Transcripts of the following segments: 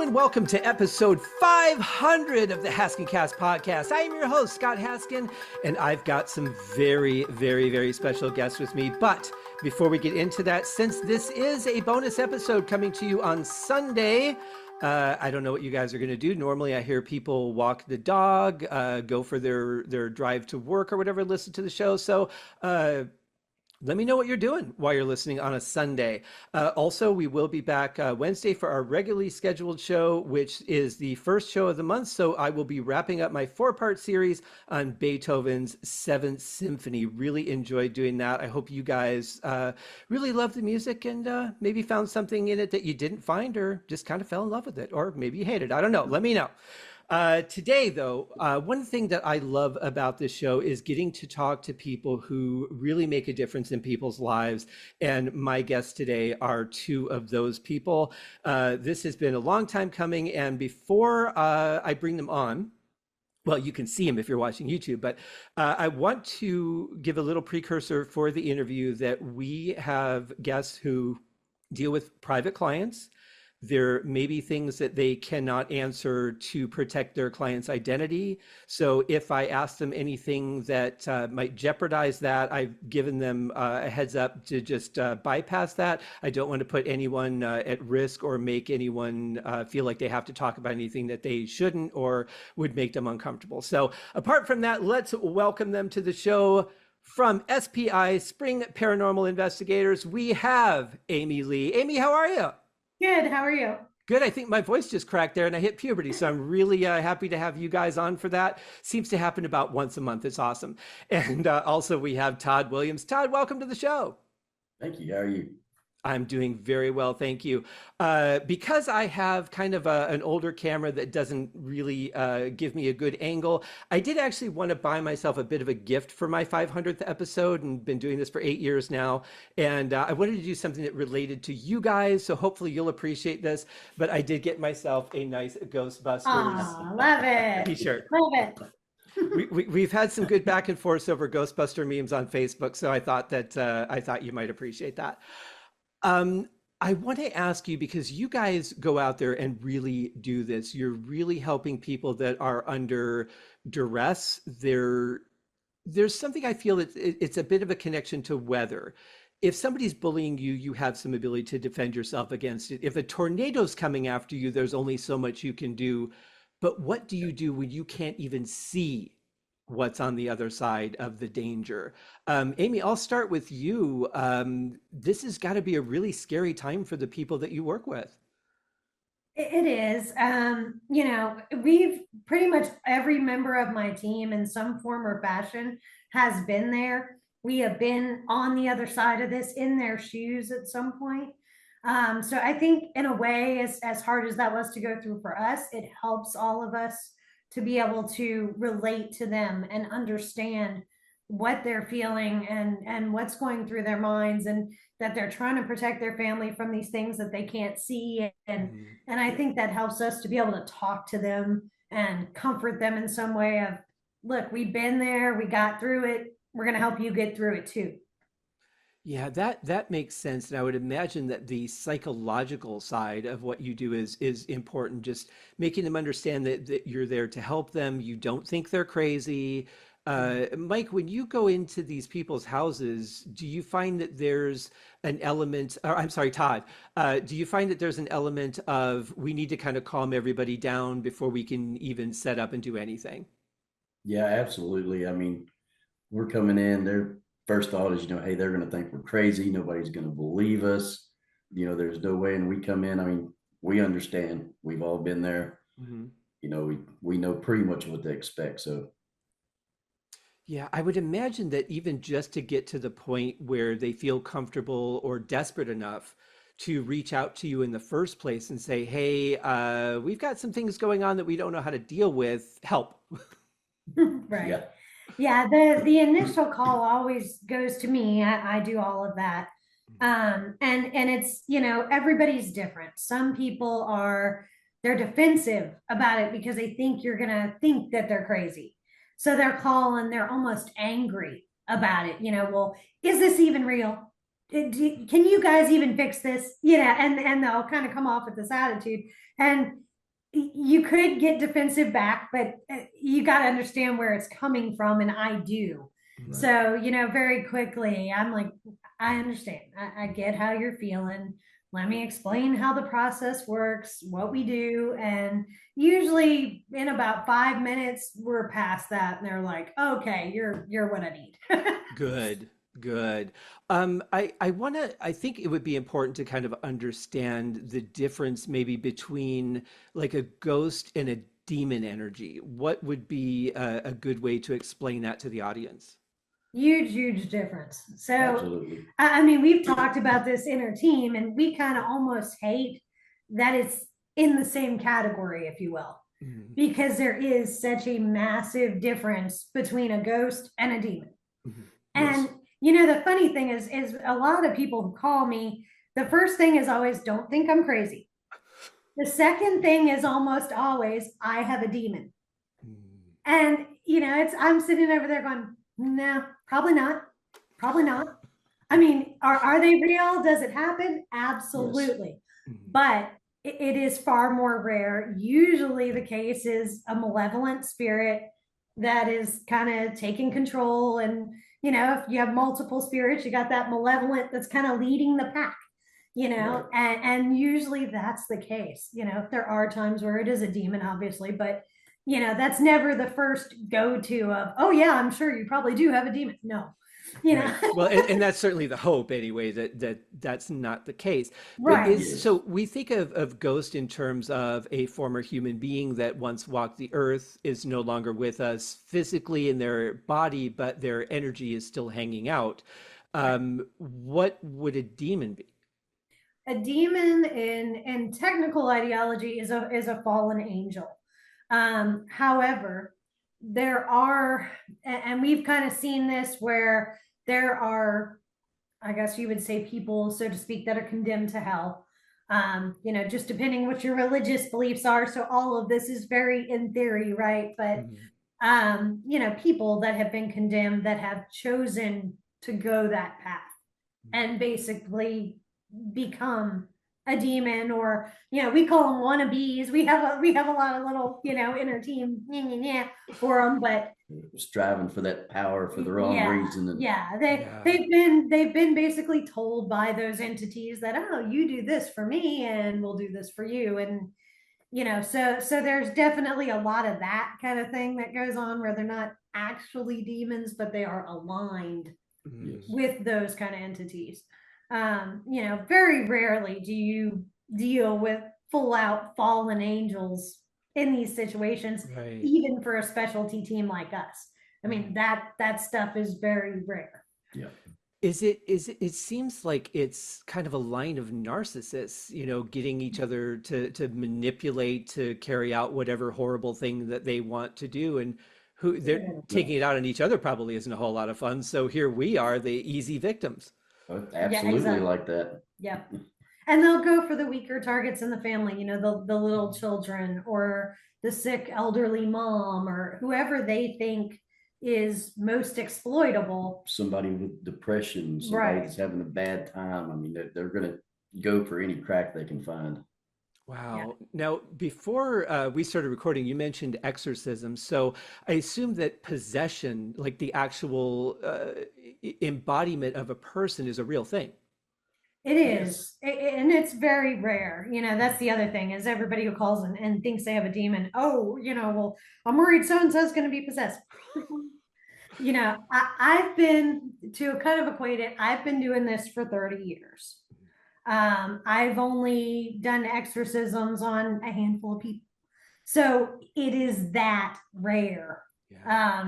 and welcome to episode 500 of the HaskinCast Podcast. I am your host, Scott Haskin, and I've got some very, very, very special guests with me. But before we get into that, since this is a bonus episode coming to you on Sunday, I don't know what you guys are going to do. Normally, I hear people walk the dog, go for their drive to work or whatever, listen to the show. So let me know what you're doing while you're listening on a Sunday. Also, we will be back Wednesday for our regularly scheduled show, which is the first show of the month. So I will be wrapping up my 4-part series on Beethoven's Seventh Symphony. Really enjoyed doing that. I hope you guys really love the music and maybe found something in it that you didn't find or just kind of fell in love with it, or maybe you hate it. I don't know. Let me know. Today, though, one thing that I love about this show is getting to talk to people who really make a difference in people's lives. And my guests today are two of those people. This has been a long time coming. And before I bring them on, well, you can see them if you're watching YouTube, but I want to give a little precursor for the interview that we have guests who deal with private clients. There may be things that they cannot answer to protect their client's identity. So if I ask them anything that might jeopardize that, I've given them a heads up to just bypass that. I don't want to put anyone at risk or make anyone feel like they have to talk about anything that they shouldn't or would make them uncomfortable. So apart from that, let's welcome them to the show. From S.P.I, Spring Paranormal Investigators, we have Amy Lee. Amy, how are you? Good. How are you? Good. I think my voice just cracked there and I hit puberty. So I'm really happy to have you guys on for that. Seems to happen about once a month. It's awesome. And also we have Todd Williams. Todd, welcome to the show. Thank you. How are you? I'm doing very well, thank you. Because I have kind of an older camera that doesn't really give me a good angle, I did actually want to buy myself a bit of a gift for my 500th episode and been doing this for 8 years now. And I wanted to do something that related to you guys, so hopefully you'll appreciate this. But I did get myself a nice Ghostbusters love it. t-shirt. Love it. We've had some good back and forth over Ghostbuster memes on Facebook, so I thought you might appreciate that. I want to ask you, because you guys go out there and really do this. You're really helping people that are under duress. There's something I feel that it's a bit of a connection to weather. If somebody's bullying you, you have some ability to defend yourself against it. If a tornado's coming after you, there's only so much you can do. But what do you do when you can't even see what's on the other side of the danger? Amy, I'll start with you. This has got to be a really scary time for the people that you work with. It is. We've pretty much every member of my team in some form or fashion has been there. We have been on the other side of this, in their shoes at some point. So I think in a way, as hard as that was to go through for us, it helps all of us to be able to relate to them and understand what they're feeling and what's going through their minds, and that they're trying to protect their family from these things that they can't see. And I think that helps us to be able to talk to them and comfort them in some way of, look, we've been there, we got through it, we're going to help you get through it too. Yeah, that makes sense. And I would imagine that the psychological side of what you do is important, just making them understand that you're there to help them. You don't think they're crazy. Mike, when you go into these people's houses, do you find that there's an element, or I'm sorry, Todd, do you find that there's an element of, we need to kind of calm everybody down before we can even set up and do anything? Yeah, absolutely. I mean, we're coming in, their first thought is, hey, they're going to think we're crazy. Nobody's going to believe us. There's no way. And we come in, I mean, we understand. We've all been there. We know pretty much what they expect. So yeah, I would imagine that even just to get to the point where they feel comfortable or desperate enough to reach out to you in the first place and say, hey, we've got some things going on that we don't know how to deal with, help. Right. Yeah. The initial call always goes to me. I do all of that. And it's, everybody's different. Some people they're defensive about it because they think you're going to think that they're crazy. So they're calling, they're almost angry about it. Well, is this even real? Can you guys even fix this? And they'll kind of come off with this attitude. And you could get defensive back, but you got to understand where it's coming from, and I do. Mhm. Right. So, very quickly, I'm like, I understand. I get how you're feeling. Let me explain how the process works, what we do. And usually in about 5 minutes, we're past that. And they're like, okay, you're what I need. Good, good. I think it would be important to kind of understand the difference maybe between like a ghost and a demon energy. What would be a good way to explain that to the audience? Huge difference. So, Absolutely. I mean, we've talked about this in our team, and we kind of almost hate that it's in the same category, if you will, Mhm, because there is such a massive difference between a ghost and a demon. mhm. Yes. And the funny thing is a lot of people who call me, the first thing is always, don't think I'm crazy. The second thing is almost always, I have a demon. Mm. And it's I'm sitting over there going, no, probably not. Probably not. I mean, are they real? Does it happen? Yes. Absolutely. Mhm. But it is far more rare. Usually the case is a malevolent spirit that is kind of taking control. And, if you have multiple spirits, you got that malevolent that's kind of leading the pack, Right. and usually that's the case. There are times where it is a demon, obviously, but that's never the first go-to of, oh yeah, I'm sure you probably do have a demon. No, you know. Right. Well, and that's certainly the hope anyway, that's not the case. But Right. is Yes. so we think of ghost in terms of a former human being that once walked the earth, is no longer with us physically in their body, but their energy is still hanging out. Right. What would a demon be? A demon in technical ideology is a fallen angel. However, there are, and we've kind of seen this where there are, I guess you would say, people, so to speak, that are condemned to hell. Just depending what your religious beliefs are. So all of this is very in theory, right? But Mhm. people that have been condemned that have chosen to go that path and basically become a demon, or we call them wannabes. We have a lot of little inner team for them, but Striving for that power for the wrong yeah, reason. And yeah, they Yeah. they've been basically told by those entities that, oh, you do this for me and we'll do this for you. And so there's definitely a lot of that kind of thing that goes on, where they're not actually demons, but they are aligned yes. Mm. with those kind of entities. Very rarely do you deal with full out fallen angels in these situations, Right. even for a specialty team like us. I mean, Mhm. that stuff is very rare. Yeah. It seems like it's kind of a line of narcissists, getting each other to manipulate, to carry out whatever horrible thing that they want to do. And who they're taking No. it out on each other probably isn't a whole lot of fun. So here we are, the easy victims. Yeah, Absolutely exactly. like that. Yeah. And they'll go for the weaker targets in the family, the little children, or the sick elderly mom, or whoever they think is most exploitable. Somebody with depression, somebody Right. that's having a bad time. I mean, they're going to go for any crack they can find. Yeah. Wow. Now, before we started recording, you mentioned exorcism. So I assume that possession, like the actual embodiment of a person, is a real thing. It Yes. is. And it's very rare. That's the other thing, is everybody who calls and thinks they have a demon. Oh, well, I'm worried so and so is going to be possessed. I've been, to kind of equate it, I've been doing this for 30 years. I've only done exorcisms on a handful of people. So it is that rare. Yeah.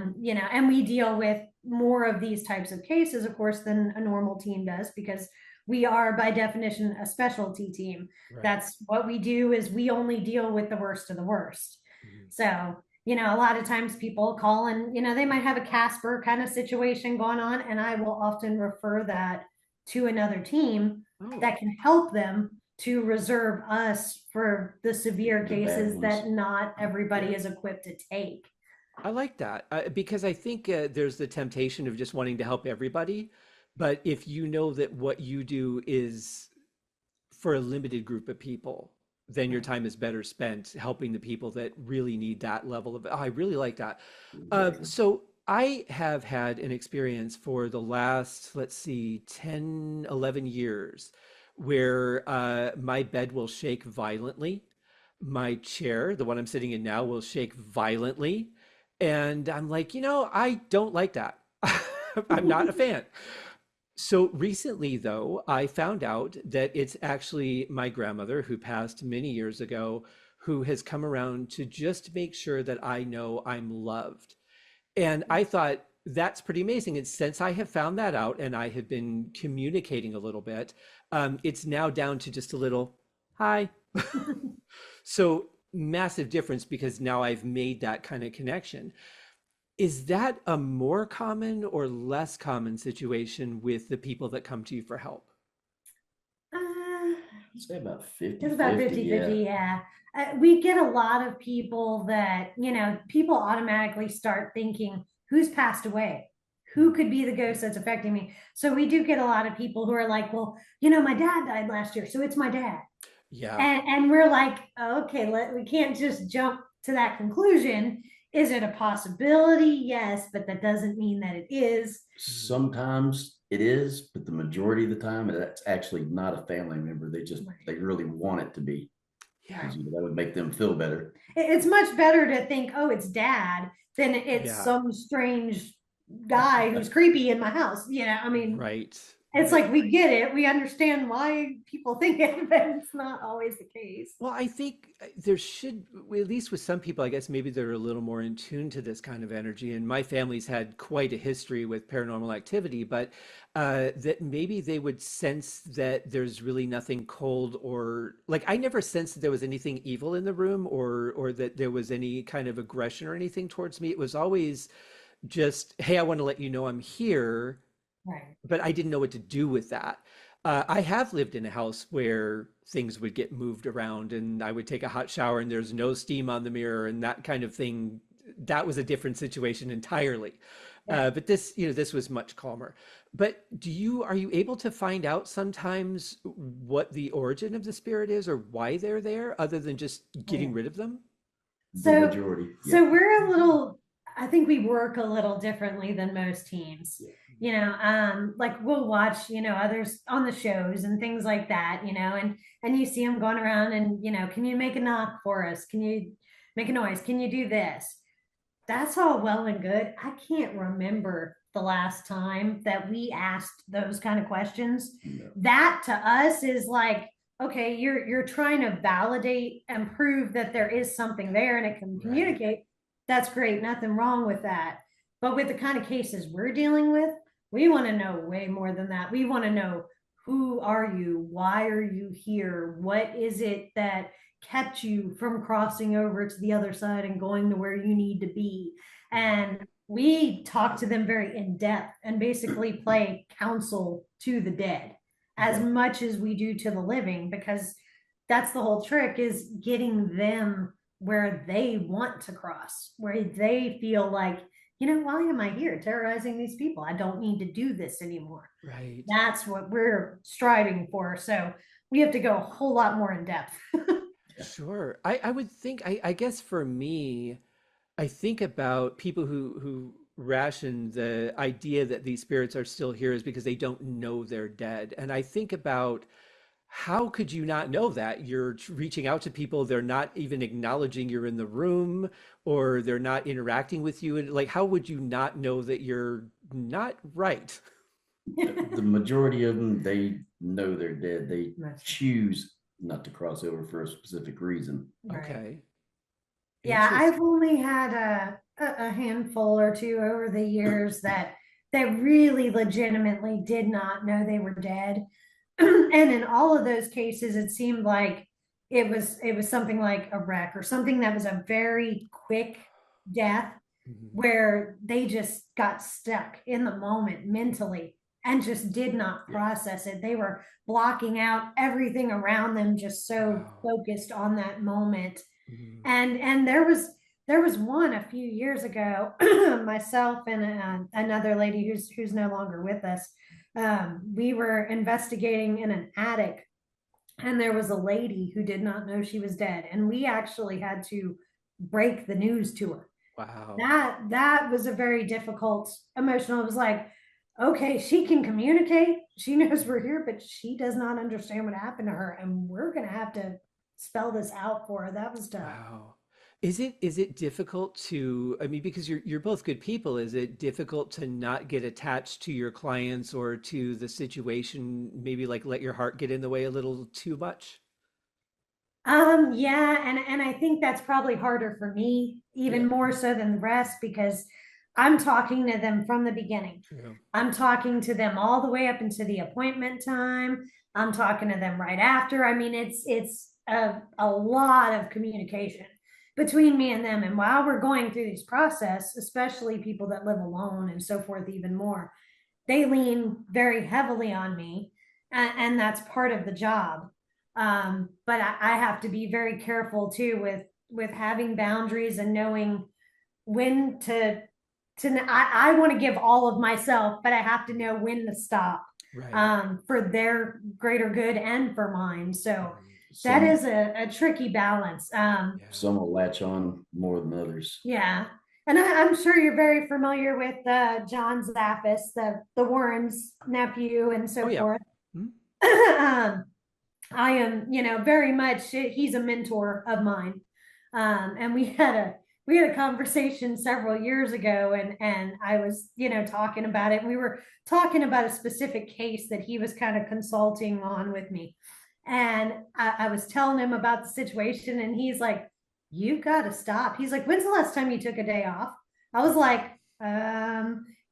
And we deal with more of these types of cases, of course, than a normal team does, because we are by definition a specialty team. Right. That's what we do, is we only deal with the worst of the worst. Mhm. So, a lot of times people call and, they might have a Casper kind of situation going on, and I will often refer that to another team Oh, that can help them, to reserve us for the severe The bad cases ones. that not everybody Yeah. is equipped to take. I like that because I think there's the temptation of just wanting to help everybody. But if you know that what you do is for a limited group of people, then your time is better spent helping the people that really need that level of, oh, I really like that. Exactly. So I have had an experience for the last, let's see, 10, 11 years where my bed will shake violently. My chair, the one I'm sitting in now, will shake violently. And I'm like, I don't like that. I'm not a fan. So recently, though, I found out that it's actually my grandmother who passed many years ago who has come around to just make sure that I know I'm loved. And I thought that's pretty amazing. And since I have found that out and I have been communicating a little bit, it's now down to just a little hi. So massive difference because now I've made that kind of connection. Is that a more common or less common situation with the people that come to you for help? Uh, I'd say about 50, it's about 50, 50-50, yeah. yeah. We get a lot of people that, people automatically start thinking, who's passed away? Who could be the ghost that's affecting me? So we do get a lot of people who are like, well, my dad died last year, so it's my dad. Yeah. And we're like, okay, we can't just jump to that conclusion. Is it a possibility? Yes, but that doesn't mean that it is. Sometimes it is, but the majority of the time, it's actually not a family member. They really want it to be. Yeah. Because that would make them feel better. It's much better to think, oh, it's dad, than it's some strange guy who's creepy in my house. I mean, Right. It's like we get it. We understand why people think it, but it's not always the case. Well, I think there should, at least with some people, I guess maybe they're a little more in tune to this kind of energy. And my family's had quite a history with paranormal activity, but that maybe they would sense that there's really nothing cold or like I never sensed that there was anything evil in the room or that there was any kind of aggression or anything towards me. It was always just, hey, I want to let you know I'm here. Right. But I didn't know what to do with that. I have lived in a house where things would get moved around and I would take a hot shower and there's no steam on the mirror and that kind of thing. That was a different situation entirely. But this was much calmer. But are you able to find out sometimes what the origin of the spirit is or why they're there other than just getting rid of them? The majority. So we're I think we work a little differently than most teams. Like we'll watch, others on the shows and things like that, and you see them going around and, can you make a knock for us? Can you make a noise? Can you do this? That's all well and good. I can't remember the last time that we asked those kind of questions. No. That to us is like, okay, you're trying to validate and prove that there is something there and it can communicate. That's great. Nothing wrong with that. But with the kind of cases we're dealing with, we want to know way more than that. We want to know, who are you? Why are you here? What is it that kept you from crossing over to the other side and going to where you need to be? And we talk to them very in depth and basically play counsel to the dead as much as we do to the living, because that's the whole trick, is getting them where they want to cross, where they feel like, why am I here terrorizing these people? I don't need to do this anymore. Right. That's what we're striving for. So we have to go a whole lot more in depth. Sure. I would think, I guess for me, I think about people who ration the idea that these spirits are still here is because they don't know they're dead. And I think about, how could you not know that? You're reaching out to people, they're not even acknowledging you're in the room or they're not interacting with you. And like, how would you not know that you're not right? The majority of them, they know they're dead. They choose not to cross over for a specific reason. Okay. Yeah, I've only had a handful or two over the years that really legitimately did not know they were dead. And in all of those cases, it seemed like it was something like a wreck or something that was a very quick death, where they just got stuck in the moment mentally and just did not process it. They were blocking out everything around them, just so focused on that moment. And there was one a few years ago, myself and another lady who's no longer with us. We were investigating in an attic and there was a lady who did not know she was dead, and we actually had to break the news to her. Wow. That was a very difficult emotional. It was like, okay, she can communicate, she knows we're here, but she does not understand what happened to her, and we're gonna have to spell this out for her. That was tough. Wow. Is it difficult to, I mean, because you're both good people, is it difficult to not get attached to your clients or to the situation, maybe like let your heart get in the way a little too much? Yeah, and I think that's probably harder for me, Yeah. even more so than the rest, because I'm talking to them from the beginning. Yeah. I'm talking to them all the way up into the appointment time. I'm talking to them right after. I mean, it's a lot of communication between me and them. And while we're going through this process, especially people that live alone and so forth, even more, they lean very heavily on me, and that's part of the job. But I have to be very careful too with having boundaries and knowing when I want to give all of myself, but I have to know when to stop, Right. for their greater good and for mine. So that Some is a tricky balance. Yeah. some will latch on more than others. Yeah. And I'm sure you're very familiar with John Zappis, the Warrens' nephew, and Oh so yeah. forth. Hmm? um, I am, very much, he's a mentor of mine. And we had a conversation several years ago, and I was, talking about it. And we were talking about a specific case that he was kind of consulting on with me. And I was telling him about the situation, and he's like, "You've got to stop." He's like, "When's the last time you took a day off?" I was like,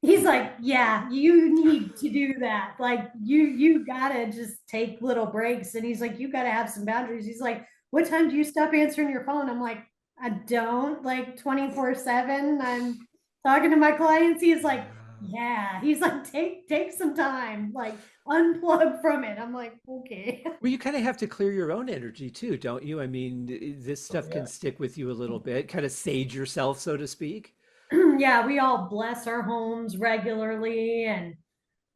he's like, "Yeah, you need to do that. Like, you gotta just take little breaks." And he's like, "You gotta have some boundaries." He's like, "What time do you stop answering your phone?" I'm like, "I don't, like, 24/7. I'm talking to my clients." He's like, Wow. "Yeah." He's like, take some time, like, unplug from it. I'm like, "Okay." Well, you kind of have to clear your own energy too, don't you? I mean, this Oh stuff can yeah. stick with you a little bit, kind of sage yourself, so to speak. Yeah, we all bless our homes regularly, and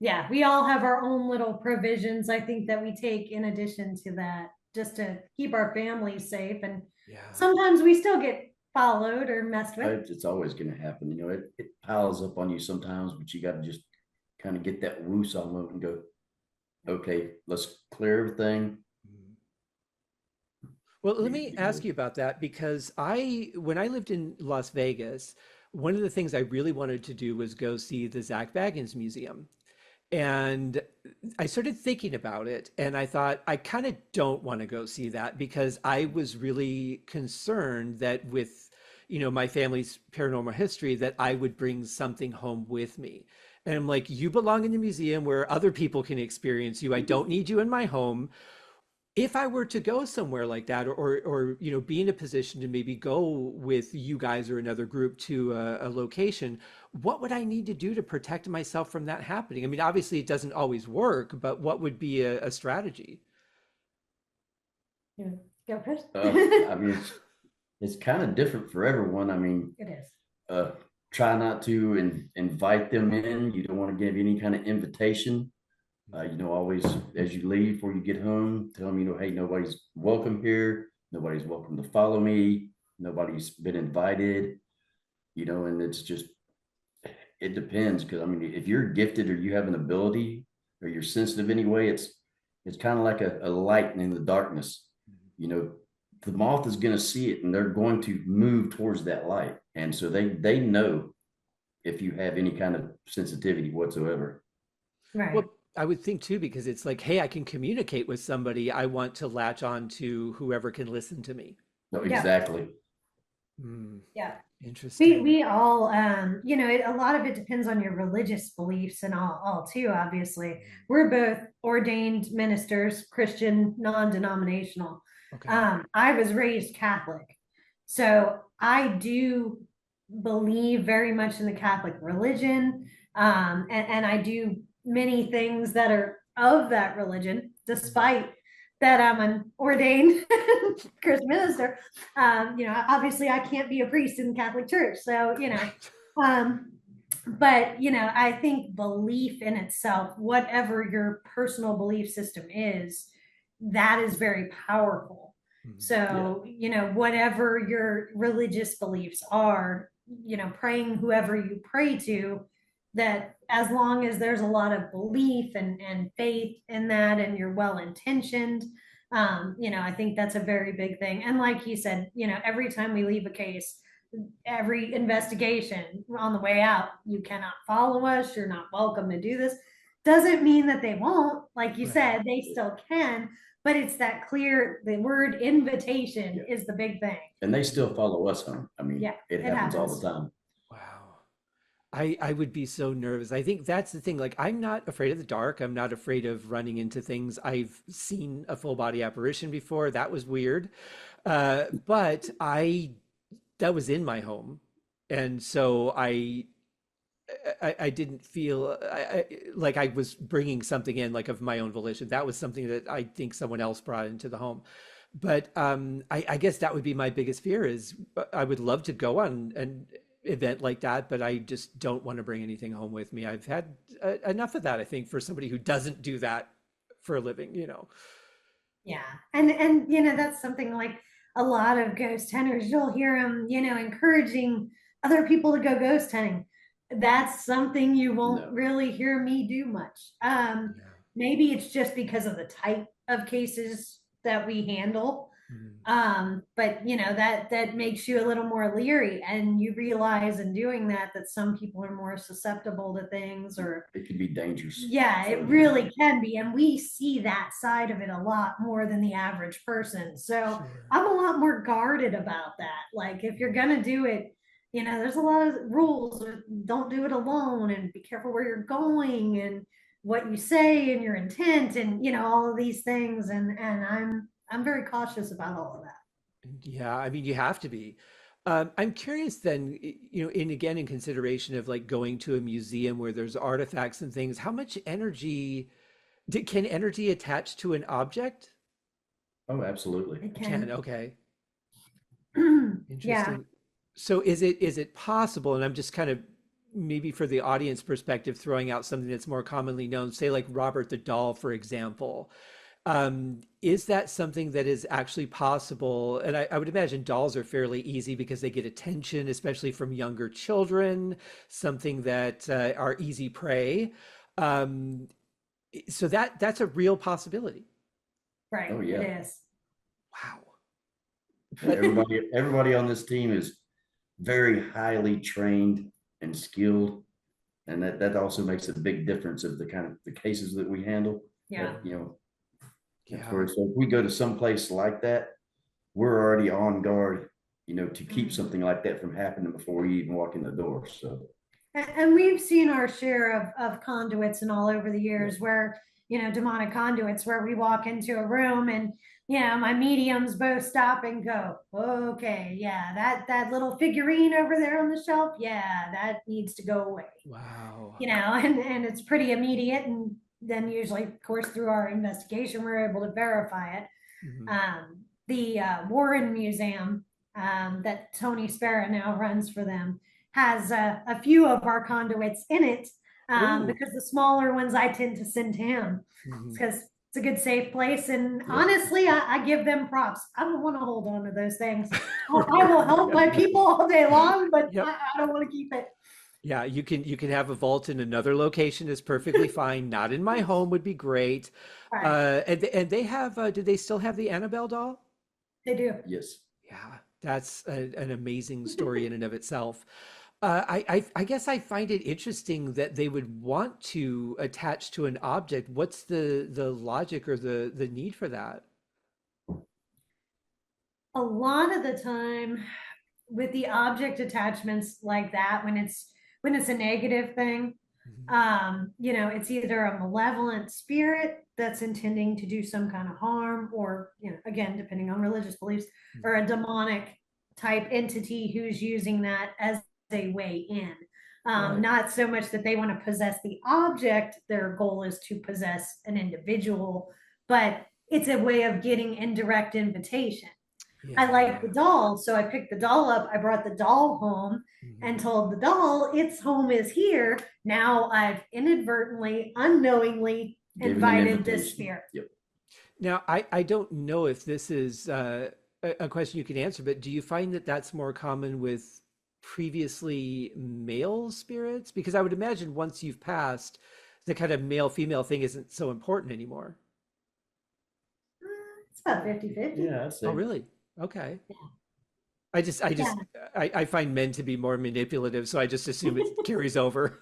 yeah, we all have our own little provisions, I think, that we take in addition to that, just to keep our families safe. And Yeah. sometimes we still get followed or messed with. It's always going to happen. It piles up on you sometimes, but you got to just kind of get that woosah out and go, okay, let's clear everything. Mm. Well, let me ask you about that because when I lived in Las Vegas, one of the things I really wanted to do was go see the Zach Baggins Museum. And I started thinking about it, and I thought, I kind of don't want to go see that because I was really concerned that with, my family's paranormal history, that I would bring something home with me. And I'm like, you belong in the museum where other people can experience you. I don't need you in my home. If I were to go somewhere like that, or be in a position to maybe go with you guys or another group to a location, what would I need to do to protect myself from that happening? I mean, obviously it doesn't always work, but what would be a strategy? Yeah. Go, Chris. I mean, it's kind of different for everyone. I mean, It is. uh, try not to invite them in. You don't want to give any kind of invitation. Always as you leave before you get home, tell them, hey, nobody's welcome here. Nobody's welcome to follow me. Nobody's been invited, and it's just, it depends. Cause I mean, if you're gifted or you have an ability or you're sensitive anyway, it's kind of like a light in the darkness. You know, the moth is going to see it and they're going to move towards that light. And so they know if you have any kind of sensitivity whatsoever. Right. Well, I would think too, because it's like, hey, I can communicate with somebody. I want to latch on to whoever can listen to me. No, Yeah. exactly. Hmm. Yeah. We Interesting. we all, a lot of it depends on your religious beliefs and all too, obviously. We're both ordained ministers, Christian, non-denominational. Okay. I was raised Catholic, so I do believe very much in the Catholic religion. And I do many things that are of that religion, despite that I'm an ordained Christian minister. Obviously I can't be a priest in the Catholic Church. So, Right. um, but I think belief in itself, whatever your personal belief system is, that is very powerful. So, whatever your religious beliefs are, praying whoever you pray to, that as long as there's a lot of belief and faith in that and you're well intentioned, I think that's a very big thing. And like you said, every time we leave a case, every investigation on the way out, you cannot follow us, you're not welcome to do this. Doesn't mean that they won't, like you said, they still can, but it's that clear, the word invitation is the big thing. And they still follow us home. I mean, it happens all the time. Wow. I would be so nervous. I think that's the thing. Like, I'm not afraid of the dark. I'm not afraid of running into things. I've seen a full body apparition before. That was weird. But that was in my home. And so I didn't feel like I was bringing something in, like of my own volition. That was something that I think someone else brought into the home. But I guess that would be my biggest fear, is I would love to go on an event like that, but I just don't want to bring anything home with me. I've had enough of that, I think, for somebody who doesn't do that for a living, Yeah. And that's something like a lot of ghost hunters, you'll hear them, encouraging other people to go ghost hunting. That's something you won't really hear me do much. Maybe it's just because of the type of cases that we handle. But that makes you a little more leery, and you realize in doing that some people are more susceptible to things, or it can be dangerous. Yeah, it really can be. And we see that side of it a lot more than the average person. So I'm a lot more guarded about that. Like, if you're going to do it, there's a lot of rules. Don't do it alone, and be careful where you're going and what you say and your intent, and, all of these things. And I'm very cautious about all of that. Yeah, I mean, you have to be. I'm curious then, in consideration of like going to a museum where there's artifacts and things, how much energy can energy attach to an object? Oh, absolutely. It can. Okay. Interesting. Yeah. So is it possible, and I'm just kind of maybe for the audience perspective, throwing out something that's more commonly known, say like Robert the Doll, for example. Is that something that is actually possible? And I would imagine dolls are fairly easy because they get attention, especially from younger children, something that are easy prey. So that's a real possibility. Right. Oh, yeah. It is. Wow. Everybody on this team is very highly trained and skilled. And that also makes a big difference of the kind of the cases that we handle. Yeah. So if we go to some place like that, we're already on guard, to keep something like that from happening before you even walk in the door. So, and we've seen our share of conduits and all over the years where, demonic conduits, where we walk into a room and, my mediums both stop and go, okay, yeah, that little figurine over there on the shelf, yeah, that needs to go away. Wow. And it's pretty immediate. And then usually, of course, through our investigation, we're able to verify it. The Warren Museum that Tony Sparrow now runs for them has a few of our conduits in it, because the smaller ones I tend to send to him, because it's a good safe place. And honestly, I give them props. I don't want to hold on to those things. I will help my people all day long, but I don't want to keep it. Yeah, you can have a vault in another location is perfectly fine. Not in my home would be great. Right. And they have, do they still have the Annabelle doll? They do. Yes. Yeah, that's an amazing story in and of itself. I guess I find it interesting that they would want to attach to an object. What's the logic or the need for that? A lot of the time with the object attachments like that, when it's a negative thing, it's either a malevolent spirit that's intending to do some kind of harm, or, again, depending on religious beliefs, or a demonic type entity who's using that as a way in. Not so much that they want to possess the object, their goal is to possess an individual, but it's a way of getting indirect invitation. Yeah. I like the doll, so I picked the doll up. I brought the doll home and told the doll its home is here. Now I've inadvertently, unknowingly invited this spirit. Yep. Now, I don't know if this is a question you can answer, but do you find that that's more common with previously male spirits? Because I would imagine once you've passed, the kind of male female thing isn't so important anymore. It's about 50-50. Yeah, I'd Oh, say. really? Okay. Yeah. I just, I Yeah. just, I find men to be more manipulative, so I just assume it carries over.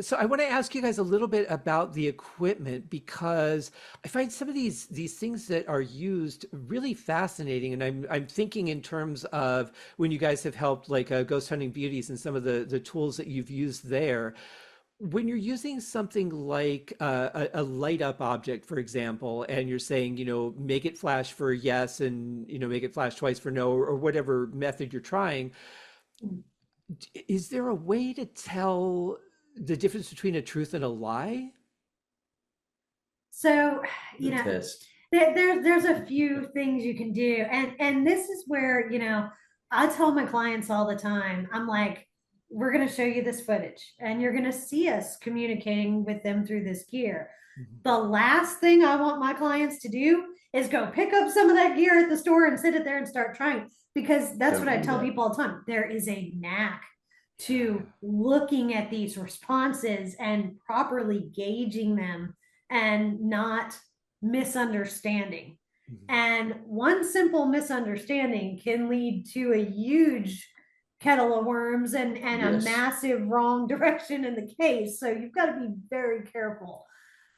So I want to ask you guys a little bit about the equipment because I find some of these things that are used really fascinating, and I'm thinking in terms of when you guys have helped like ghost hunting beauties and some of the tools that you've used there. When you're using something like a light up object, for example, and you're saying, make it flash for yes and, make it flash twice for no, or whatever method you're trying, is there a way to tell the difference between a truth and a lie? So, The test. there's a few things you can do, and this is where I tell my clients all the time. I'm like, we're going to show you this footage, and you're going to see us communicating with them through this gear. Mhm. The last thing I want my clients to do is go pick up some of that gear at the store and sit it there and start trying, because that's Don't what I do tell that. people all the time. There is a knack to looking at these responses and properly gauging them and not misunderstanding. Mhm. And one simple misunderstanding can lead to a huge kettle of worms and a Yes. massive wrong direction in the case. So you've got to be very careful.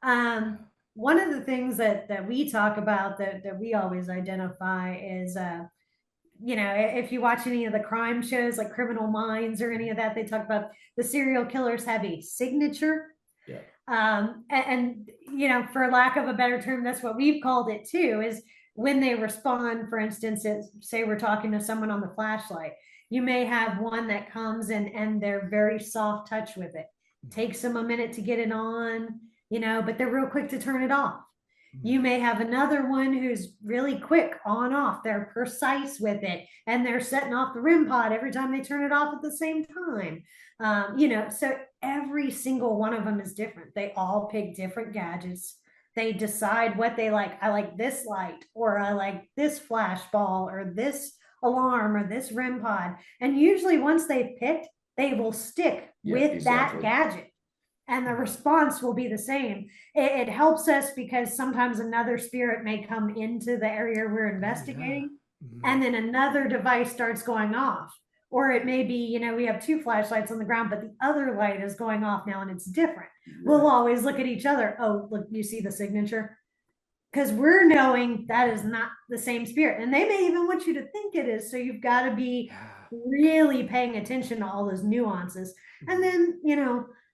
One of the things that we talk about that we always identify is if you watch any of the crime shows like Criminal Minds or any of that, they talk about the serial killers have a signature. Yeah. For lack of a better term, that's what we've called it too, is when they respond. For instance, say we're talking to someone on the flashlight, you may have one that comes and they're very soft touch with it. Takes them a minute to get it on, but they're real quick to turn it off. You may have another one who's really quick on off. They're precise with it, and they're setting off the REM pod every time they turn it off at the same time. So every single one of them is different. They all pick different gadgets. They decide what they like. I like this light, or I like this flash ball, or this alarm, or this REM pod. And usually once they've picked, they will stick with that gadget, and the response will be the same. It helps us because sometimes another spirit may come into the area we're investigating, and then another device starts going off. Or it may be, we have two flashlights on the ground, but the other light is going off now and it's different. We'll always look at each other. Oh, look, you see the signature? Because we're knowing that is not the same spirit. And they may even want you to think it is. So you've got to be really paying attention to all those nuances. And then,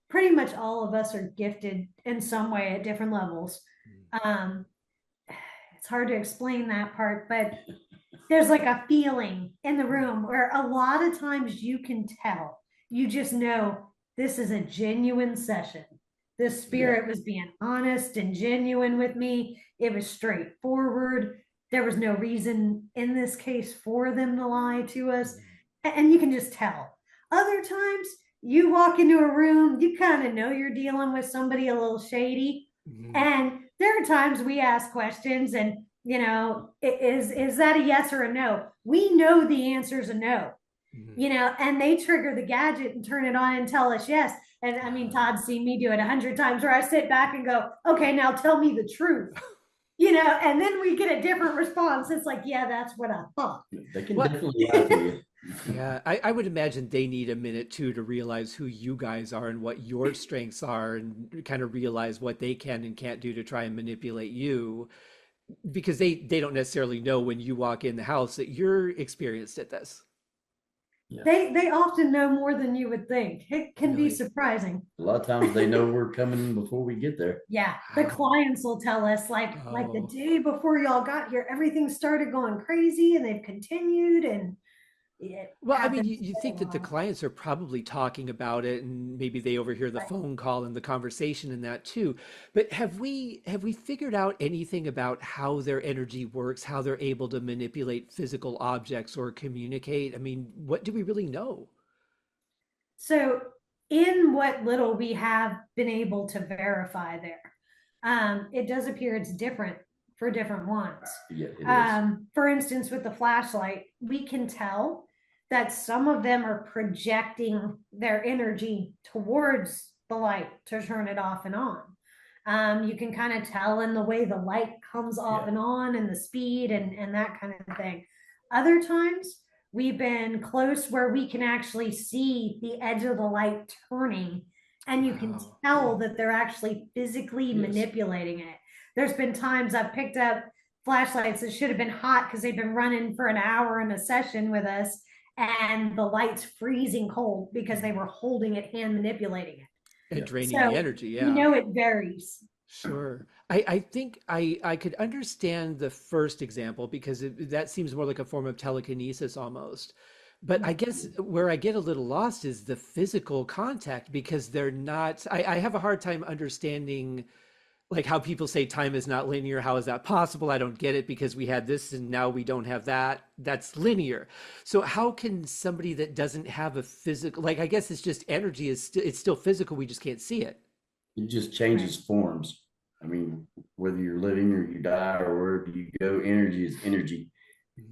pretty much all of us are gifted in some way at different levels. It's hard to explain that part, but there's like a feeling in the room where a lot of times you can tell, you just know this is a genuine session. The spirit was being honest and genuine with me. It was straightforward. There was no reason in this case for them to lie to us. And you can just tell. Other times you walk into a room, you kind of know you're dealing with somebody a little shady. And there are times we ask questions and, is that a yes or a no? We know the answer is a no, and they trigger the gadget and turn it on and tell us yes. And I mean, Todd's seen me do it 100 times where I sit back and go, okay, now tell me the truth. And then we get a different response. It's like, yeah, that's what I thought. They can definitely lie to you. Yeah, I would imagine they need a minute too to realize who you guys are and what your strengths are and kind of realize what they can and can't do to try and manipulate you because they don't necessarily know when you walk in the house that you're experienced at this. Yeah. They often know more than you would think. It can be surprising. A lot of times they know we're coming before we get there. Yeah, the clients will tell us like the day before y'all got here, everything started going crazy, and they've continued. And well, I mean, you think that the clients are probably talking about it, and maybe they overhear the phone call and the conversation and that too. But have we figured out anything about how their energy works, how they're able to manipulate physical objects or communicate? I mean, what do we really know? So, in what little we have been able to verify there, it does appear it's different for different ones. Yeah, it is. For instance, with the flashlight, we can tell that some of them are projecting their energy towards the light to turn it off and on. You can kind of tell in the way the light comes off and on and the speed and that kind of thing. Other times, we've been close where we can actually see the edge of the light turning, and you can tell that they're actually physically manipulating it. There's been times I've picked up flashlights that should have been hot because they've been running for an hour in a session with us, and the light's freezing cold because they were holding it, hand manipulating it. And draining the energy. Yeah. You know, it varies. Sure. I think I could understand the first example because that seems more like a form of telekinesis almost. But I guess where I get a little lost is the physical contact, because they're not, I have a hard time understanding like how people say time is not linear. How is that possible? I don't get it, because we had this and now we don't have that. That's linear. So how can somebody that doesn't have a physical, like, I guess it's just energy it's still physical. We just can't see it. It just changes forms. I mean, whether you're living or you die or wherever you go, energy is energy.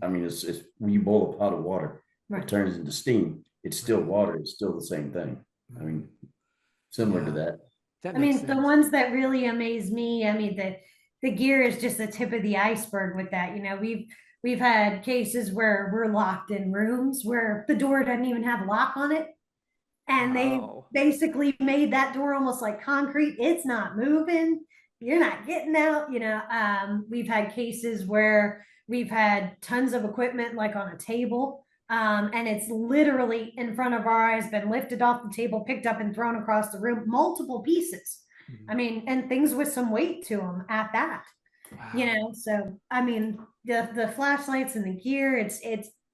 I mean, it's when you boil a pot of water, it turns into steam. It's still water. It's still the same thing. I mean, similar to that. I mean, the ones that really amaze me, I mean, the gear is just the tip of the iceberg with that. You know, we've had cases where we're locked in rooms where the door doesn't even have a lock on it. And they basically made that door almost like concrete. It's not moving. You're not getting out. You know, we've had cases where we've had tons of equipment like on a table, and it's literally in front of our eyes, been lifted off the table, picked up and thrown across the room, multiple pieces. I mean, and things with some weight to them at that. You know, so I mean, the flashlights and the gear, it's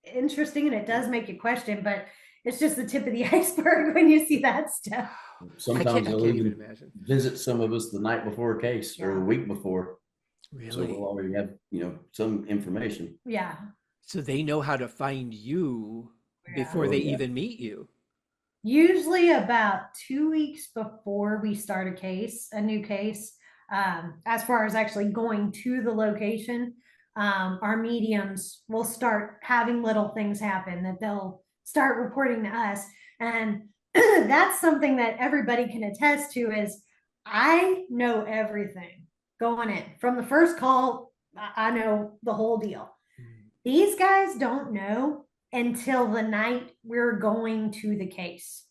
interesting, and it does make you question, but it's just the tip of the iceberg when you see that stuff. Sometimes they'll even visit some of us the night before a case or a week before. Really? So we'll already have, you know, some information. Yeah. So they know how to find you before they even meet you. Usually about 2 weeks before we start a new case, as far as actually going to the location, our mediums will start having little things happen that they'll start reporting to us. And that's something that everybody can attest to is I know everything going in. From the first call, I know the whole deal. These guys don't know until the night we're going to the case.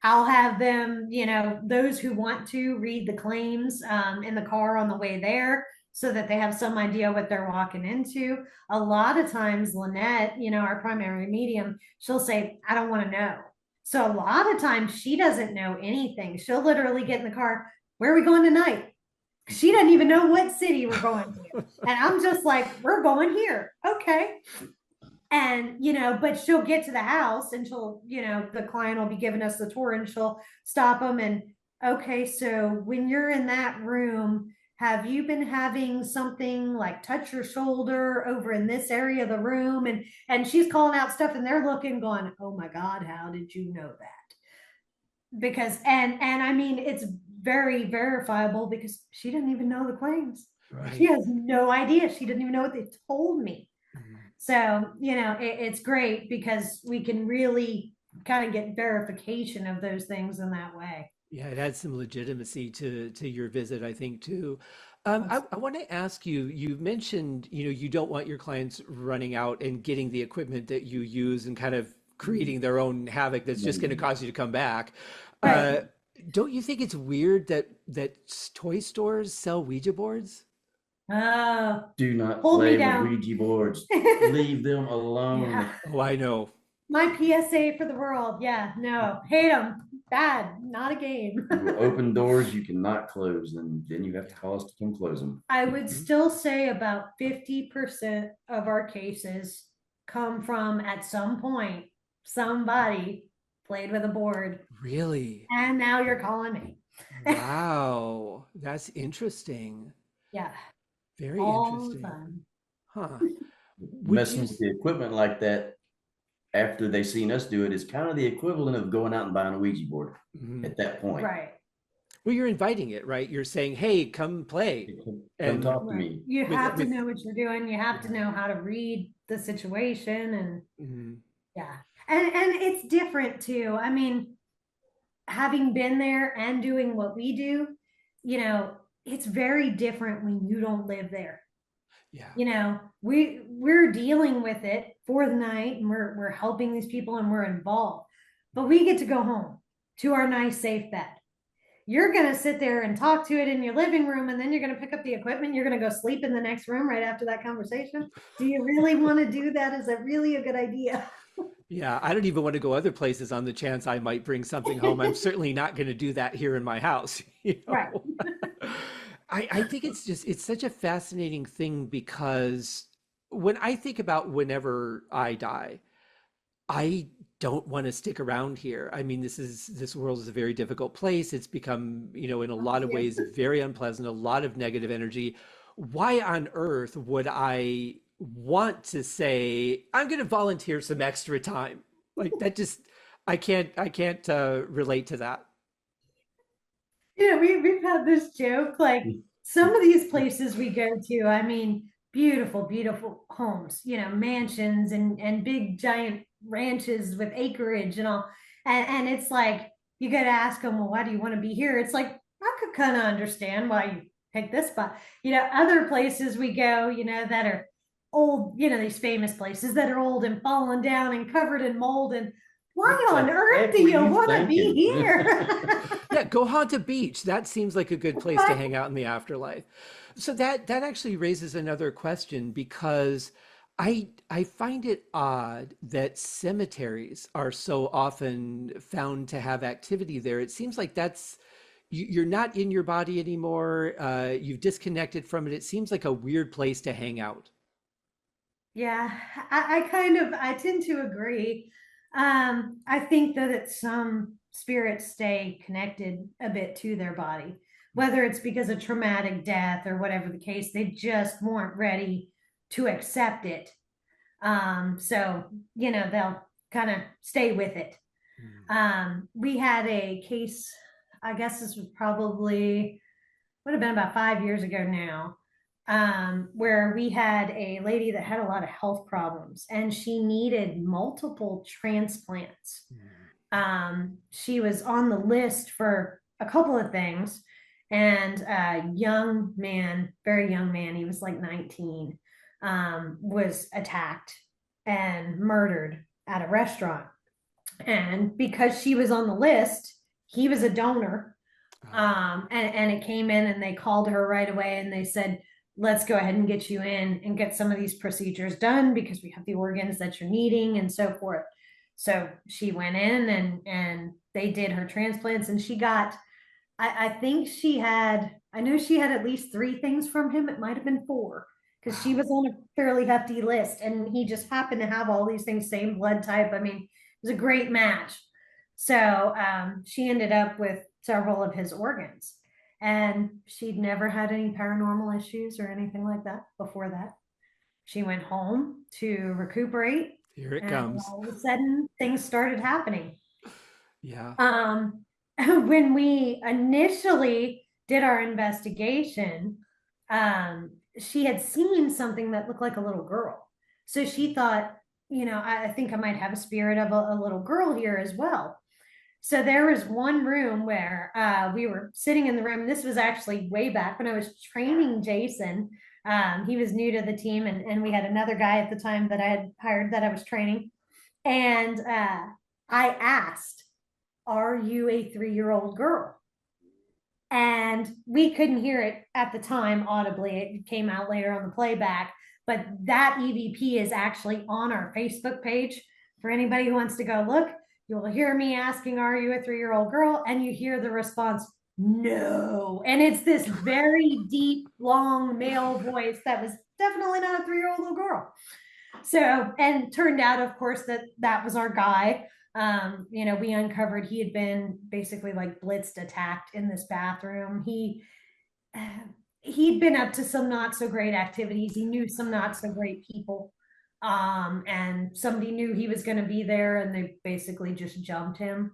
I'll have them, you know, those who want to read the claims in the car on the way there so that they have some idea what they're walking into. A lot of times, Lynette, you know, our primary medium, she'll say, I don't want to know. So a lot of times she doesn't know anything. She'll literally get in the car, where are we going tonight? She doesn't even know what city we're going to. And I'm just like, we're going here. Okay. And, you know, but she'll get to the house and she'll, you know, the client will be giving us the tour and she'll stop them and, okay, so when you're in that room, have you been having something like touch your shoulder over in this area of the room? And she's calling out stuff and they're looking going, oh my God, how did you know that? Because, and I mean, it's very verifiable because she didn't even know the claims. Right. She has no idea. She didn't even know what they told me. So, you know, it's great because we can really kind of get verification of those things in that way. Yeah, it adds some legitimacy to your visit, I think, too. I want to ask you, you mentioned, you know, you don't want your clients running out and getting the equipment that you use and kind of creating their own havoc that's just going to cause you to come back. Right. Don't you think it's weird that toy stores sell Ouija boards? Do not play with Ouija boards. Leave them alone. Yeah. Oh, I know. My PSA for the world. Yeah, no, hate them. Bad, not a game. You will open doors you cannot close, and then you have to call us to come close them. I would still say about 50% of our cases come from, at some point, somebody played with a board. Really? And now you're calling me. Wow, that's interesting. Yeah. Very all interesting. Fun. Huh. Messing with the equipment like that after they seen us do it is kind of the equivalent of going out and buying a Ouija board at that point. Right. Well, you're inviting it, right? You're saying, "Hey, come play." Come And talk to Right. me. You have to with know what you're doing. You have to yeah. know how to read the situation, and Mhm. yeah. And it's different too. I mean, having been there and doing what we do, it's very different when you don't live there. Yeah. We're dealing with it for the night, and we're helping these people, and we're involved. But we get to go home to our nice safe bed. You're going to sit there and talk to it in your living room, and then you're going to pick up the equipment. You're going to go sleep in the next room right after that conversation. Do you really want to do that? Is that really a good idea? Yeah, I don't even want to go other places on the chance I might bring something home. I'm certainly not going to do that here in my house, you Right. know. I think it's such a fascinating thing because when I think about whenever I die, I don't want to stick around here. I mean, this world is a very difficult place. It's become, in a lot of ways, very unpleasant, a lot of negative energy. Why on earth would I want to say, I'm going to volunteer some extra time? Like that just, I can't relate to that. We've had this joke, like some of these places we go to, I mean, beautiful, beautiful homes, mansions and big giant ranches with acreage and all. And it's like, you got to ask them, well, why do you want to be here? It's like, I could kind of understand why you pick this spot. Other places we go, that are old, these famous places that are old and fallen down and covered in mold. And why What on the earth heck do were you you want to be thinking? here? Yeah, go haunt a beach. That seems like a good place to hang out in the afterlife. So that actually raises another question because I find it odd that cemeteries are so often found to have activity there. It seems like you're not in your body anymore. You've disconnected from it. It seems like a weird place to hang out. Yeah, I tend to agree. I think that some spirits stay connected a bit to their body, whether it's because of traumatic death or whatever the case, they just weren't ready to accept it. So, they'll kind of stay with it. Mm. We had a case, I guess this was probably would have been about 5 years ago now, where we had a lady that had a lot of health problems and she needed multiple transplants. Mm. She was on the list for a couple of things, and a young man, very young man, he was like 19, was attacked and murdered at a restaurant. And because she was on the list, he was a donor, and it came in and they called her right away and they said, let's go ahead and get you in and get some of these procedures done because we have the organs that you're needing and so forth. So she went in and they did her transplants, and she got, I think I know she had at least 3 things from him. It might have been 4 because she Wow. was on a fairly hefty list, and he just happened to have all these things, same blood type. I mean, it was a great match. So she ended up with several of his organs, and she'd never had any paranormal issues or anything like that before that. She went home to recuperate, Here it and comes. all of a sudden things started happening. Yeah. um, when we initially did our investigation, she had seen something that looked like a little girl. So she thought, I think I might have a spirit of a little girl here as well. So there was one room where we were sitting in the room. This was actually way back when I was training Jason. He was new to the team, and we had another guy at the time that I had hired that I was training. And I asked, are you a 3-year-old girl? And we couldn't hear it at the time audibly. It came out later on the playback, but that EVP is actually on our Facebook page for anybody who wants to go look. You will hear me asking, are you a 3-year-old girl? And you hear the response, no. And it's this very deep, long male voice that was definitely not a 3-year-old little girl. So, and turned out, of course, that was our guy. We uncovered he had been basically like blitzed, attacked in this bathroom. He'd been up to some not so great activities. He knew some not so great people. And somebody knew he was going to be there, and they basically just jumped him.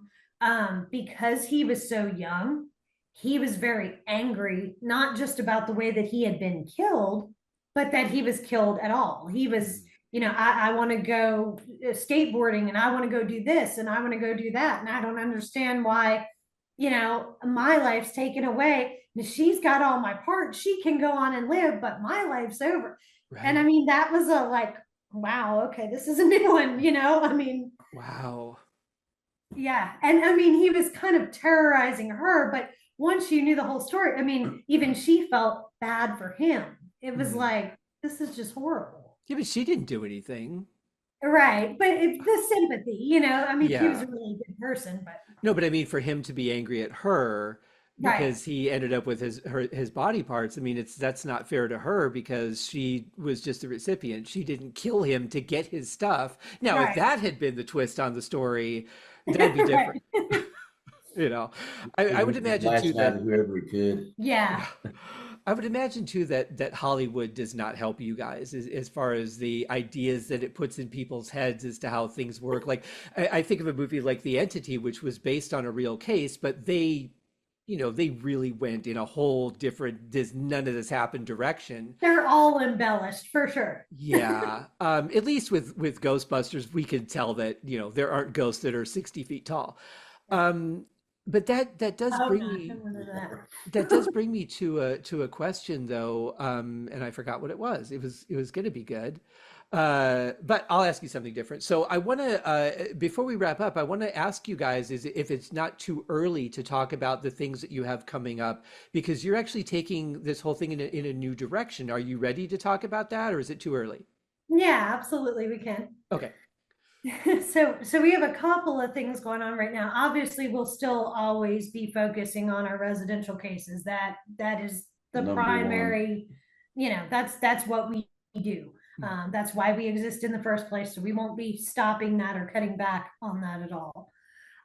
Because he was so young, he was very angry, not just about the way that he had been killed, but that he was killed at all. He was, I want to go skateboarding and I want to go do this and I want to go do that. And I don't understand why, my life's taken away. And she's got all my parts. She can go on and live, but my life's over. Right. And I mean, that was a like, wow, okay, this is a new one, Wow. Yeah. And I mean, he was kind of terrorizing her, but once you knew the whole story, I mean, even she felt bad for him. It was like, this is just horrible. Yeah, but she didn't do anything. Right. But the sympathy, I mean, he was Yeah. a really good person, but No, but I mean, for him to be angry at her right. because he ended up with his body parts, I mean, that's not fair to her because she was just the recipient. She didn't kill him to get his stuff. Now, if Right. that had been the twist on the story, that'd be different. Right. I would imagine too that whoever we could. Yeah. I would imagine too that Hollywood does not help you guys as far as the ideas that it puts in people's heads as to how things work. Like I think of a movie like The Entity, which was based on a real case, but they really went in a whole different, does none of this happen direction. They're all embellished for sure. Yeah. At least with Ghostbusters, we can tell that, there aren't ghosts that are 60 feet tall. But that does Oh, bring no, me don't wanna do that does bring me to a question though, and I forgot what it was. It was going to be good, but I'll ask you something different. So I want to before we wrap up, I want to ask you guys is if it's not too early to talk about the things that you have coming up because you're actually taking this whole thing in a new direction. Are you ready to talk about that, or is it too early? Yeah, absolutely, we can. Okay. So we have a couple of things going on right now. Obviously, we'll still always be focusing on our residential cases. That is the Number primary, that's what we do. That's why we exist in the first place. So we won't be stopping that or cutting back on that at all.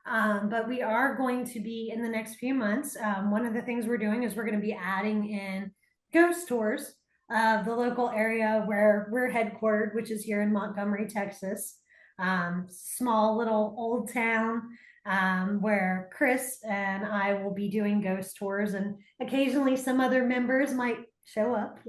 But we are going to be in the next few months. One of the things we're doing is we're going to be adding in ghost tours of the local area where we're headquartered, which is here in Montgomery, Texas. Small little old town where Chris and I will be doing ghost tours, and occasionally some other members might show up,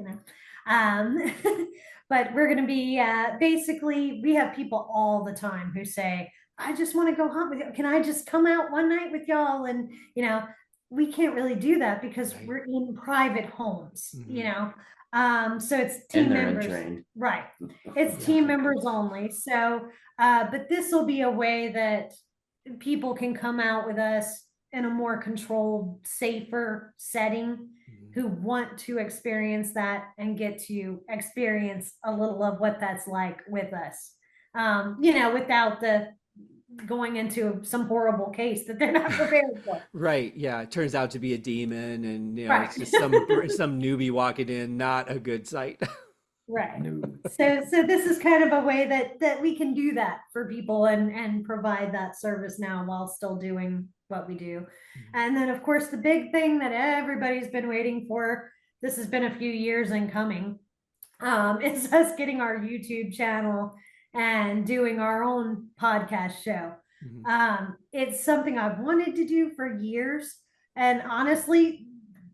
but we're going to be basically, we have people all the time who say, I just want to go hunt with you. Can I just come out one night with y'all? And, we can't really do that because Right. we're in private homes, so it's And team they're members. untrained. Right. It's team members only. So, but this will be a way that people can come out with us in a more controlled, safer setting who want to experience that and get to experience a little of what that's like with us. Without the going into some horrible case that they're not prepared for. Right. Yeah. It turns out to be a demon, and Right. it's just some newbie walking in, not a good sight. Right. No. So this is kind of a way that we can do that for people and provide that service now while still doing what we do. And then of course the big thing that everybody's been waiting for, this has been a few years in coming, is us getting our YouTube channel and doing our own podcast show. It's something I've wanted to do for years. And honestly,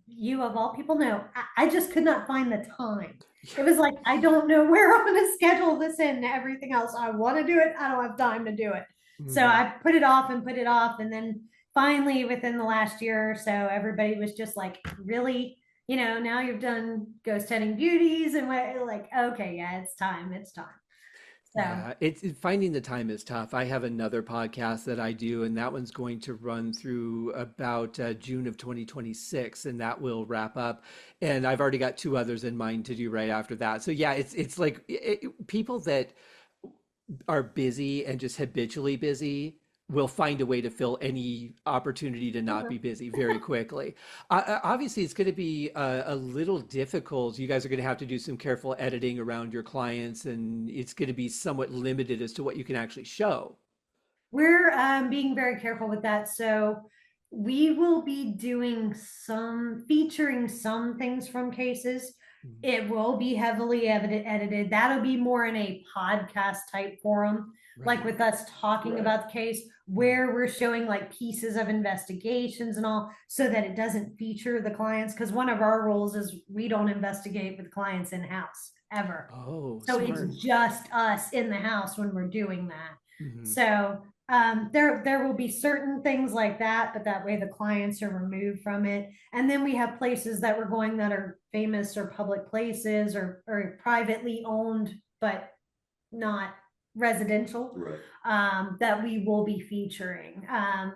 you of all people know, I just could not find the time. It was like, I don't know where I'm going to schedule this in and everything else. I want to do it. I don't have time to do it. So I put it off and put it off. And then finally, within the last year or so, everybody was just like, really, now you've done ghost hunting beauties and like, okay, yeah, it's time. It's time. So. Yeah, finding the time is tough. I have another podcast that I do, and that one's going to run through about June of 2026, and that will wrap up. And I've already got two others in mind to do right after that. So yeah, it's like people that are busy and just habitually busy will find a way to fill any opportunity to not be busy very quickly. Obviously, it's going to be a little difficult. You guys are going to have to do some careful editing around your clients, and it's going to be somewhat limited as to what you can actually show. We're being very careful with that. So we will be doing featuring some things from cases, It will be heavily edited. That'll be more in a podcast type forum, like with us talking about the case, where we're showing like pieces of investigations and all, so that it doesn't feature the clients. Because one of our rules is we don't investigate with clients in house ever. Oh, So smart. it's just us in the house when we're doing that. Mhm. So there will be certain things like that, but that way the clients are removed from it. And then we have places that we're going that are famous or public places or privately owned, but not residential, that we will be featuring.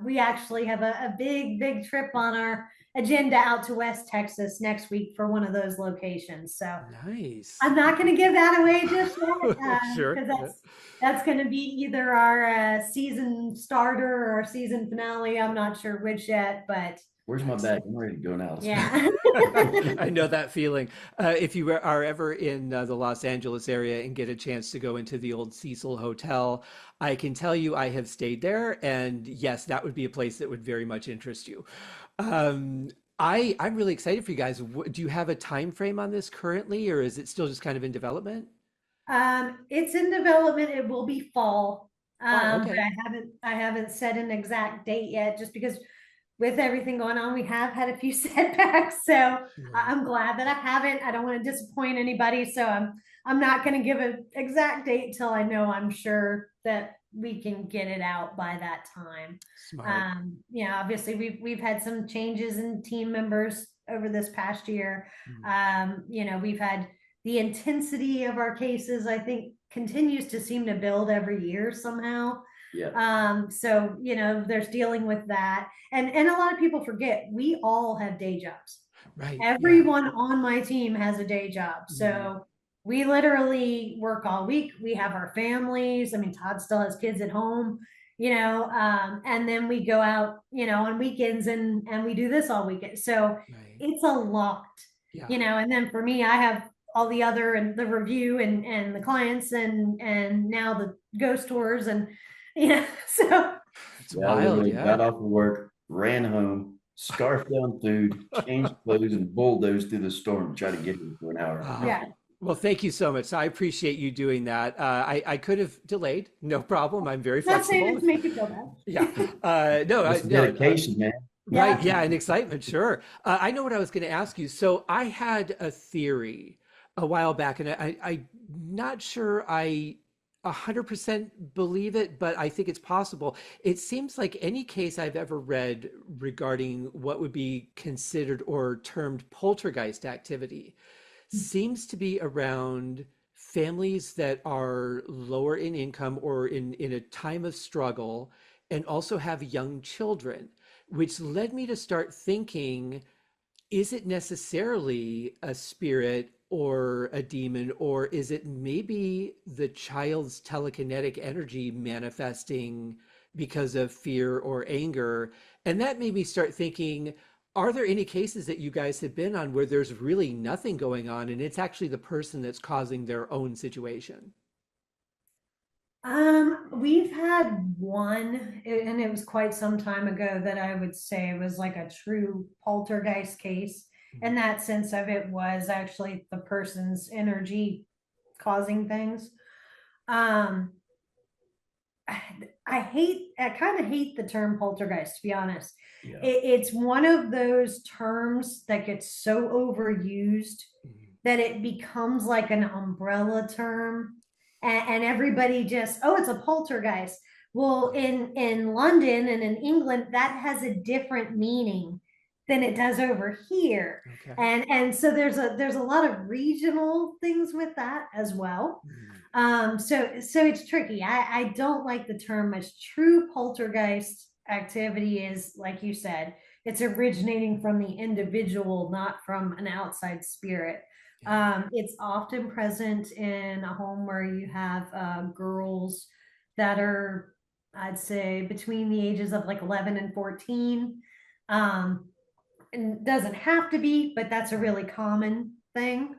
We actually have a big trip on our agenda out to West Texas next week for one of those locations. So nice. I'm not going to give that away just yet, Sure. because that's going to be either our season starter or our season finale. I'm not sure which yet, but where's my bag? I'm ready to go now. yeah. I know that feeling. If you are ever in the Los Angeles area and get a chance to go into the old Cecil Hotel, I can tell you I have stayed there, and yes, that would be a place that would very much interest you. I'm really excited for you guys. Do you have a time frame on this currently, or is it still just kind of in development? It's in development. It will be fall. Okay. But I haven't set an exact date yet, just because with everything going on, we have had a few setbacks. So I'm glad that I haven't. I don't want to disappoint anybody. So I'm not going to give an exact date till I know I'm sure that we can get it out by that time. Smart. Obviously we've had some changes in team members over this past year. We've had the intensity of our cases, I think, continues to seem to build every year somehow. So there's dealing with that, and a lot of people forget we all have day jobs. Right. Everyone on my team has a day job. So we literally work all week. We have our families. I mean, Todd still has kids at home, and then we go out, on weekends and we do this all weekend. So it's a lot, and then for me, I have all the other and the review and the clients and now the ghost tours and so it's wild. Got off of work, ran home, scarfed down food, changed clothes, and bulldozed through the storm to try to get here for an hour. Well, thank you so much. I appreciate you doing that. I could have delayed, no problem. I'm very flexible. Not make you feel bad. Yeah. No, dedication, man. Right. Yeah. And excitement. Sure. I know what I was going to ask you. So I had a theory a while back, and I'm not sure I 100% believe it, but I think it's possible. It seems like any case I've ever read regarding what would be considered or termed poltergeist activity seems to be around families that are lower in income or in a time of struggle and also have young children, which led me to start thinking, is it necessarily a spirit or a demon, or is it maybe the child's telekinetic energy manifesting because of fear or anger? And that made me start thinking, are there any cases that you guys have been on where there's really nothing going on and it's actually the person that's causing their own situation? We've had one, and it was quite some time ago, that I would say was like a true poltergeist case. And that sense of it was actually the person's energy causing things. I kind of hate the term poltergeist, to be honest. It's one of those terms that gets so overused that it becomes like an umbrella term, and everybody just, oh, it's a poltergeist. Well, in London and in England, that has a different meaning than it does over here. And so there's a lot of regional things with that as well. So it's tricky. I don't like the term much. True poltergeist activity is, like you said, it's originating from the individual, not from an outside spirit. It's often present in a home where you have girls that are, I'd say, between the ages of like 11 and 14. And doesn't have to be, but that's a really common thing.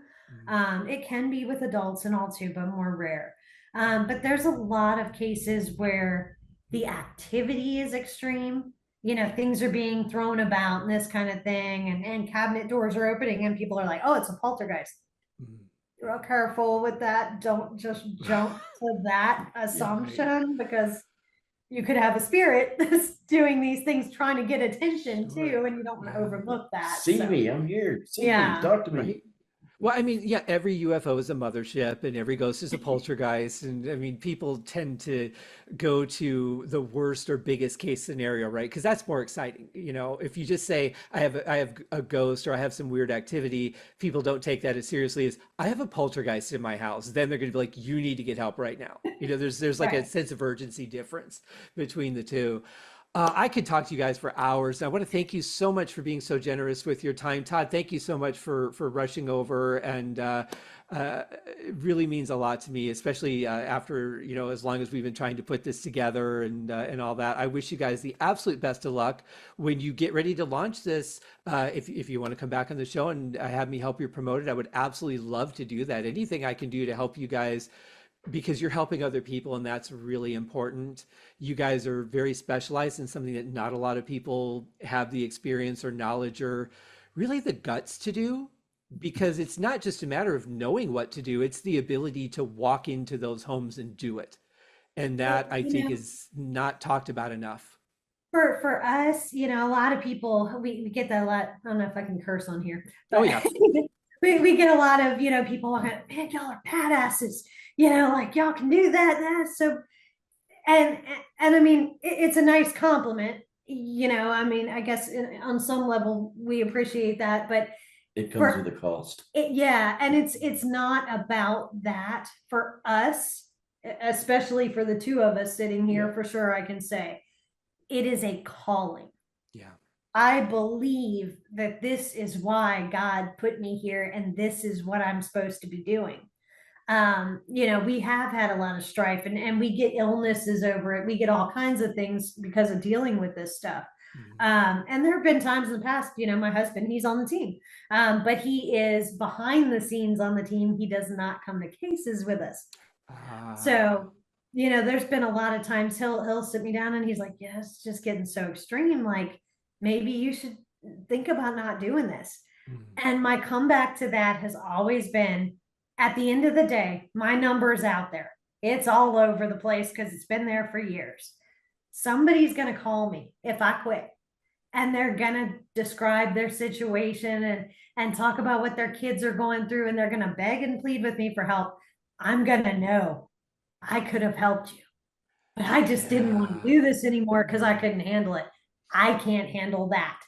It can be with adults and all too, but more rare. But there's a lot of cases where the activity is extreme. Things are being thrown about and this kind of thing, and cabinet doors are opening and people are like, oh, it's a poltergeist. real careful with that. Don't just jump to that assumption because you could have a spirit that's doing these things trying to get attention too, and you don't want to overlook that. See So, me, I'm here. See me, yeah. talk to me. Right. Well, I mean, yeah, every UFO is a mothership and every ghost is a poltergeist. And I mean, people tend to go to the worst or biggest case scenario, right? Because that's more exciting. You know, if you just say, I have a ghost or I have some weird activity, people don't take that as seriously as I have a poltergeist in my house. Then they're going to be like, you need to get help right now. You know, there's like a Right. sense of urgency difference between the two. I could talk to you guys for hours. I want to thank you so much for being so generous with your time, Todd. Thank you so much for rushing over, and it really means a lot to me, especially after as long as we've been trying to put this together and all that. I wish you guys the absolute best of luck when you get ready to launch this. If you want to come back on the show and have me help you promote it, I would absolutely love to do that. Anything I can do to help you guys, because you're helping other people and that's really important. You guys are very specialized in something that not a lot of people have the experience or knowledge or really the guts to do, because it's not just a matter of knowing what to do, it's the ability to walk into those homes and do it. And that I think is not talked about enough. For us, a lot of people, we get that a lot. I don't know if I can curse on here, but Oh yeah. we get a lot of, people walking, man, y'all are badasses, like y'all can do that. That's so, and I mean, it's a nice compliment, I mean, I guess on some level we appreciate that, but It comes with a cost. yeah, and it's not about that for us, especially for the two of us sitting here, for sure, I can say it is a calling. Yeah. I believe that this is why God put me here and this is what I'm supposed to be doing. We have had a lot of strife and we get illnesses over it. We get all kinds of things because of dealing with this stuff. And there have been times in the past, my husband, he's on the team, but he is behind the scenes on the team. He does not come to cases with us. So, there's been a lot of times he'll sit me down and he's like, yeah, it's just getting so extreme. Like, maybe you should think about not doing this. And my comeback to that has always been, at the end of the day, my number is out there. It's all over the place because it's been there for years. Somebody's going to call me if I quit, and they're going to describe their situation and talk about what their kids are going through, and they're going to beg and plead with me for help. I'm going to know I could have helped you, but I just didn't want to do this anymore because I couldn't handle it. I can't handle that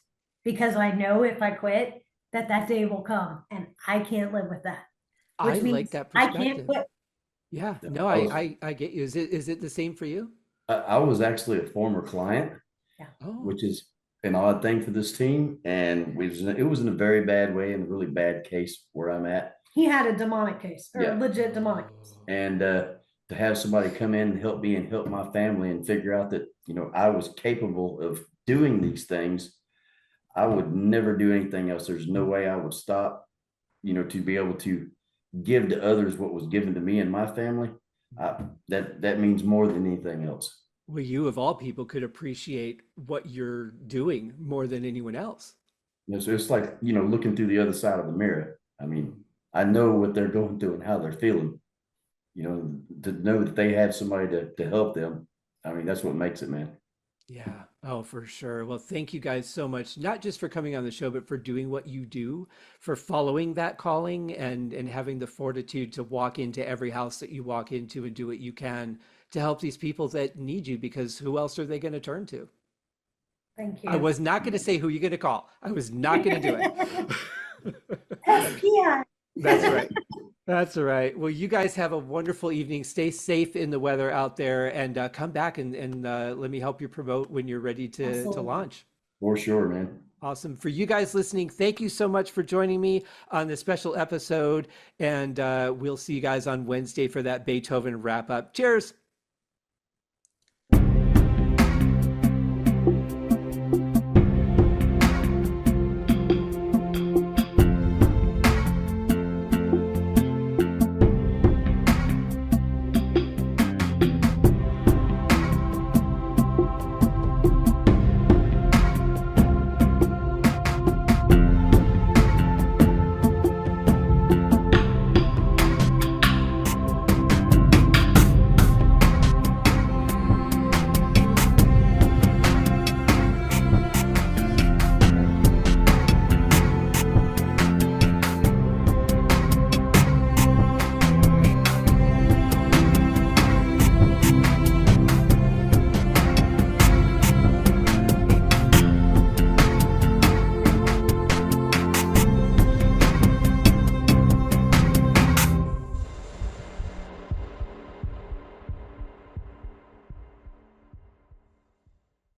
because I know if I quit, that day will come, and I can't live with that. I like that perspective. I can't quit. Yeah, no, I get you. Is it the same for you? I was actually a former client, which is an odd thing for this team. And it was in a very bad way, in a really bad case where I'm at. He had a demonic case, or a legit demonic case. And to have somebody come in and help me and help my family and figure out that, I was capable of doing these things, I would never do anything else. There's no way I would stop, to be able to give to others what was given to me and my family. That means more than anything else. Well, you of all people could appreciate what you're doing more than anyone else. So it's like, looking through the other side of the mirror. I mean, I know what they're going through and how they're feeling, to know that they have somebody to help them. I mean, that's what makes it, man. Yeah. Oh, for sure. Well, thank you guys so much, not just for coming on the show, but for doing what you do, for following that calling and having the fortitude to walk into every house that you walk into and do what you can to help these people that need you, because who else are they going to turn to? Thank you. I was not going to say who you're going to call. I was not going to do it. S.P.I. That's right. That's right. Well, you guys have a wonderful evening. Stay safe in the weather out there, and come back and let me help you promote when you're ready to launch. For sure, man. Awesome. For you guys listening, thank you so much for joining me on this special episode, and we'll see you guys on Wednesday for that Beethoven wrap up. Cheers.